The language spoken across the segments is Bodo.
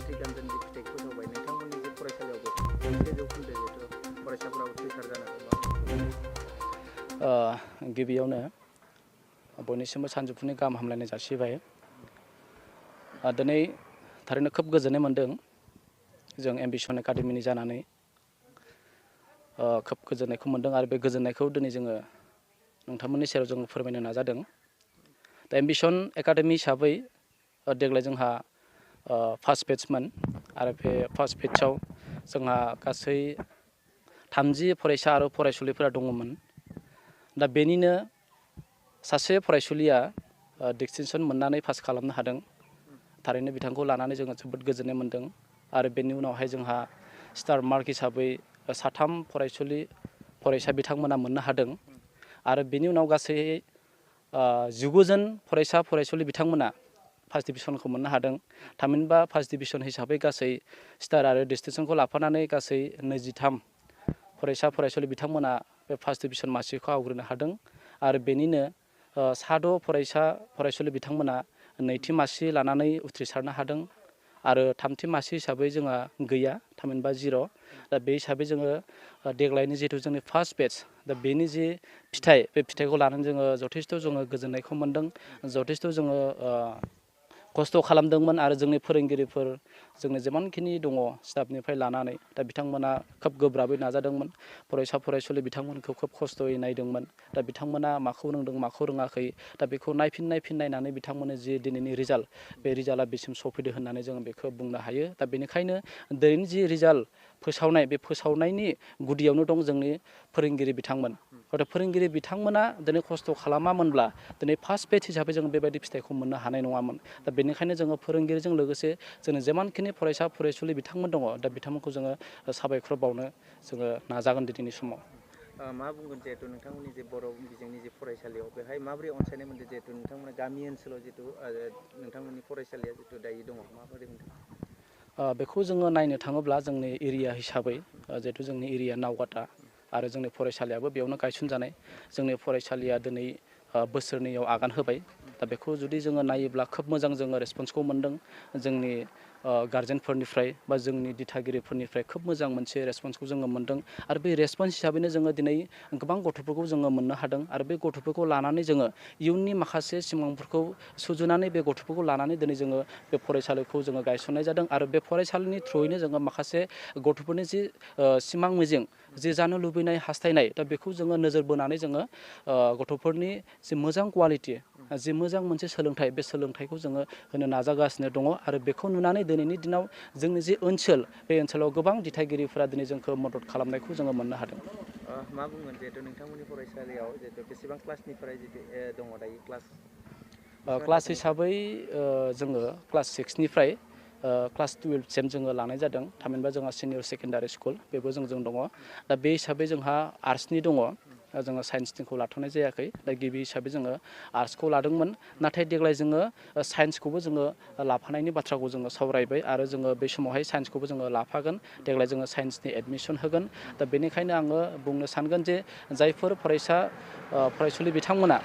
मेट्रिक आनजादनि फिथाइखौ होबाय नोंथांमोननि जे फरायसालियावबो 100% जिहेथु फरायसाफोरा उथ्रिसार जानो हादों। गिबियावनो बयनिसिमबो सानजौफुनि गाहाम हामलायनाय जासिबाय। दिनै थारैनो खोब गोजोननाय मोन्दों जों एम्बिसन एकाडेमिनि जानानै खोब गोजोननायखौ मोन्दों आरो बे गोजोननायखौ दिनै जोङो नोंथांमोननि सेराव जों फोरमायनो नाजादों। दा एम्बिसन एकाडेमि हिसाबै देग्लाय जोंहा फार्स्ट बेट्समोन आरो बे फार्स्ट बेट्सआव जोंहा गासै 30 फरायसा आरो फरायसुलिफोरा दङमोन। दा बेनिनो सासे फरायसुलिया डिस्टिंसन मोननानै पास खालामनो हादों। थारैनो बिथांखौ लानानै जोङो जोबोद गोजोननाय मोन्दों आरो बेनि उनावहाय जोंहा स्टार मार्क हिसाबै 3 फरायसा बिथांमोना मोननो हादों आरो बेनि उनाव गासै 19 जन फरायसा फरायसुलि बिथांमोना फार्स्ट डिभिजनखौ मोननो हादों। थामहिनबा फार्स्ट डिभिजन हिसाबै गासै स्टार आरो डिस्टिंसनखौ लाफानानै गासै 23 फरायसा फरायसुलि बिथांमोना बे फार्स्ट डिभिजन मासिखौ आवग्रिनो हादों आरो बेनिनो 6 फरायसा फरायसुलि बिथांमोना नैथि मासि लानानै उथ्रिसारनो हादों आरो थामथि मासि हिसाबै जोंहा गैया, थामहिनबा 0। दा बे हिसाबै जोङो देग्लायनि जिहेतु जोंनि फार्स्ट बेट्स, दा बेनि जि फिथाइ, बे फिथाइखौ लानानै जोङो जथेस्थ' जोङो गोजोननायखौ मोन्दों। जथेस्थ' जोङो खस्थ' खालामदोंमोन आरो जोंनि फोरोंगिरिफोर जोंनि जेमानखिनि दङ स्टाफनिफ्राय लानानै दा बिथांमोना खोब गोब्राबै नाजादोंमोन। फरायसा फरायसुलि बिथांमोनखौ खोब खस्थ'यै नायदोंमोन। दा बिथांमोना माखौ रोंदों माखौ रोङाखै दा बेखौ नायफिन नायनानै बिथांमोननि जि दिनैनि रिजाल्ट, बे रिजाल्टआ बेसिम सफैदो होननानै जोङो बेखौ बुंनो हायो। दा बेनिखायनो दिनैनि जि रिजाल्ट फोसावनाय, बे फोसावनायनि गुदियावनो दं जोंनि फोरोंगिरि बिथांमोन। हयथ' फोरोंगिरि बिथांमोना दिनै खस्थ' खालामामोनब्ला दिनै फार्स्ट बेच हिसाबै जों बेबायदि फिथाइखौ मोननो हानाय नङामोन। दा बेनिखायनो जोङो फोरोंगिरिजों लोगोसे जोंनि जेमानखिनि फरायसा फरायसुलि बिथांमोन दङ, दा बिथांमोनखौ जोङो साबायखर बावनो जोङो नाजागोन दिनैनि समाव। मा बुंगोन जिहेतु नोंथांमोननि जे बर' बिजोंनि जे फरायसालियाव बेहाय माबोरै अनसायनाय मोनदों जिहेतु नोंथांमोना गामि ओनसोलाव जिहेतु नोंथांमोननि फरायसालिया जिहेतु दायो दङ, माबोरै मोनदों? बेखौ जोङो नायनो थाङोब्ला जोंनि एरिया हिसाबै जिहेतु जोंनि एरिया नावकाटा आरो जोंनि फरायसालियाबो बेयावनो गायसनजानाय। जोंनि फरायसालिया दिनै बोसोरनैयाव आगान होबाय। दा बेखौ जुदि जोङो नायोब्ला खोब मोजां जोङो रेसपन्सखौ मोन्दों जोंनि गार्जेनफोरनिफ्राय बा जोंनि दिथागिरिफोरनिफ्राय खोब मोजां मोनसे रेसपन्सखौ जोङो मोन्दों आरो बे रेसपन्स हिसाबैनो जोङो दिनै गोबां गथ'फोरखौ जोङो मोननो हादों आरो बे गथ'फोरखौ लानानै जोङो इयुननि माखासे सिमांफोरखौ सुजुनानै बे गथ'फोरखौ लानानै दिनै जोङो बे फरायसालिखौ जोङो गायसननाय जादों आरो बे फरायसालिनि थ्रुयैनो जोङो माखासे गथ'फोरनि जि सिमां मिजिं, जि जानो लुबैनाय हास्थायनाय, दा बेखौ जोङो नोजोर बोनानै जोङो गथ'फोरनि जि मोजां कुवालिटि, जि मोजां मोनसे सोलोंथाइ, बे सोलोंथाइखौ जोङो होनो नाजागासिनो दङ आरो बेखौ नुनानै दिनैनि दिनाव जोंनि जि ओनसोल, बे ओनसोलाव गोबां दिथागिरिफोरा दिनै जोंखौ मदद खालामनायखौ जोङो मोननो हादों। मा बुंगोन जिहेतु नोंथांमोननि फरायसालियाव जिहेतु बेसेबां क्लासनिफ्राय जितु दङ दायो क्लास? क्लास हिसाबै जोङो क्लास 6निफ्राय क्लास 12सिम जोङो लानाय जादों। थामहिनबा जोंहा सिनियर सेकेन्डारि स्कुल बेबो जों दङ। दा बे हिसाबै जोंहा आर्ट्सनि दङ, जोङो साइन्सनिखौ लाथ'नाय जायाखै। दा गिबि हिसाबै जोङो आर्ट्सखौ लादोंमोन, नाथाय देग्लाय जोङो साइन्सखौबो जोङो लाफानायनि बाथ्राखौ जोङो सावरायबाय आरो जोङो बे समावहाय साइन्सखौबो जोङो लाफागोन। देग्लाय जोङो साइन्सनि एडमिसन होगोन। दा बेनिखायनो आङो बुंनो सानगोन जे जायफोर फरायसुलि बिथांमोना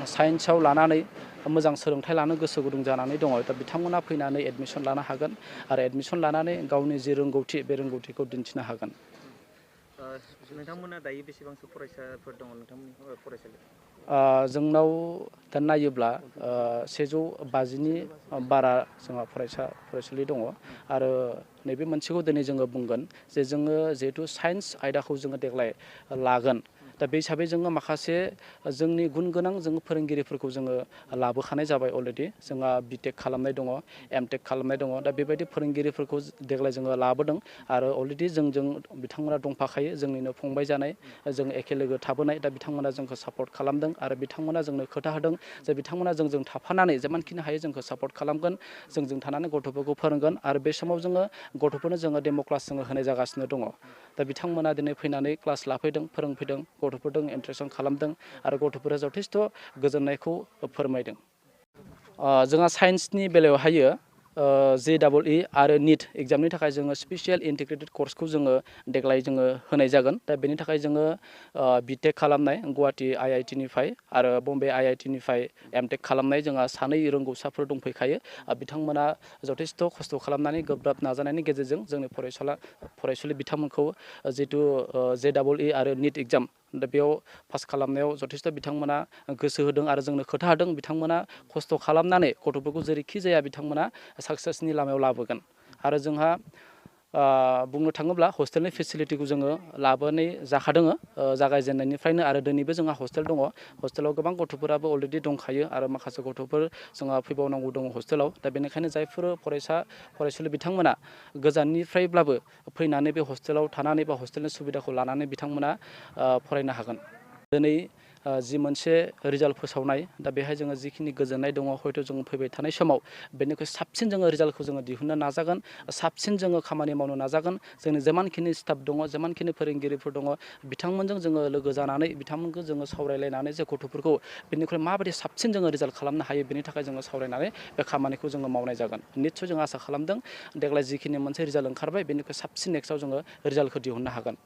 साइन्सआव लानानै मोजां सोलोंथाइ लानो गोसो गुदुं जानानै दङ, दा बिथांमोना फैनानै एडमिसन लानो हागोन आरो एडमिसन लानानै गावनि जि रोंगौथि, बे रोंगौथिखौ दिन्थिनो हागोन। नोंथांमोना दायो बेसेबांसो फरायसाफोर दङ नोंथांमोननि फरायसालियाव? जोंनाव दा नायोब्ला 150नि बारा जोंहा फरायसा फरायसुलि दङ आरो नैबे मोनसेखौ दिनै जोङो बुंगोन जे जोङो जिहेतु साइन्स आयदाखौ जोङो देग्लाय लागोन। दा बे हिसाबै जोङो माखासे जोंनि गुन गोनां जों फोरोंगिरिफोरखौ जोङो लाबोखानाय जाबाय अलरेडि। जोंहा बिटेक खालामनाय दङ, एमटेक खालामनाय दङ। दा बेबायदि फोरोंगिरिफोरखौ देग्लाय जोङो लाबोदों आरो अलरेडि जोंजों बिथांमोना दंफाखायो, जोंनिनो फंबाय जानाय, जों एखे लोगो थाबोनाय। दा बिथांमोना जोंखौ सापर्ट खालामदों आरो बिथांमोना जोंनो खोथा होदों जे बिथांमोना जोंजों थाफानानै जेमानखिनि हायो जोंखौ सापर्ट खालामगोन, जोंजों थानानै गथ'फोरखौ फोरोंगोन आरो बे समाव जोङो गथ'फोरनो जोङो डेम' क्लास जोङो होनाय जागासिनो दङ। दा बिथांमोना दिनै फैनानै क्लास लाफैदों, फोरोंफैदों, गथ'फोरजों इन्टारेक्सन खालामदों आरो गथ'फोरा जथेस्थ' गोजोननायखौ फोरमायदों। जोंहा साइन्सनि बेलायावहायो JEE आरो NEET एग्जामनि थाखाय जोङो स्पेसियेल इन्टिग्रेटेड कर्सखौ जोङो देग्लाय जोङो होनाय जागोन। दा बेनि थाखाय जोङो BTech खालामनाय गुवाहाटि IIT निफ्राय आरो बम्बे IIT निफ्राय MTech खालामनाय जोंहा 2 रोंगौसाफोर दंफैखायो। बिथांमोना जथेस्थ' खस्थ' खालामनानै गोब्राब नाजानायनि गेजेरजों जोंनि फरायसुलि बिथांमोनखौ जितु JEE आरो NEET एग्जाम दा बेयाव पास खालामनायाव जथेस्थ' बिथांमोना गोसो होदों आरो जोंनो खोथा होदों। बिथांमोना खस्थ' खालामनानै गथ'फोरखौ जेरैखि जाया बिथांमोना साक्सेसनि लामायाव लाबोगोन। आरो जोंहा बुंनो थाङोब्ला हस्टेलनि फेसिलिटिखौ जोङो लाबोनाय जाखादों जागायजेननायनिफ्रायनो आरो दिनैबो जोंहा हस्टेल दङ। हस्टेलाव गोबां गथ'फोराबो अलरेडि दंखायो आरो माखासे गथ'फोर जोंहा फैबावनांगौ दङ हस्टेलाव। दा बेनिखायनो जायफोर फरायसुलि बिथांमोना गोजाननिफ्रायब्लाबो फैनानै बे हस्टेलाव थानानै बा हस्टेलनि सुबिदाखौ लानानै बिथांमोना फरायनो हागोन। दिनै जि मोनसे रिजाल्ट फोसावनाय दा बेहाय जोङो जिखिनि गोजोननाय दङ हयथ' जों फैबाय थानाय समाव बेनिख्रुइ साबसिन जोङो रिजाल्टखौ जोङो दिहुननो नाजागोन। साबसिन जोङो खामानि मावनो नाजागोन। जोंनि जेमानखिनि स्टाफ दङ जेमानखिनि फोरोंगिरिफोर दङ बिथांमोनजों जोङो लोगो जानानै बिथांमोनखौ जोङो सावरायलायनानै जे गथ'फोरखौ बेनिख्रुइ माबायदि साबसिन जोङो रिजाल्ट खालामनो हायो बेनि थाखाय जोङो सावरायनानै बे खामानिखौ जोङो मावनाय जागोन। निस्सय जों आसा खालामदों देग्लाय जिखिनि मोनसे रिजाल्ट ओंखारबाय बेनिख्रुइ साबसिन नेक्स्टआव जोङो रिजाल्टखौ दिहुननो हागोन।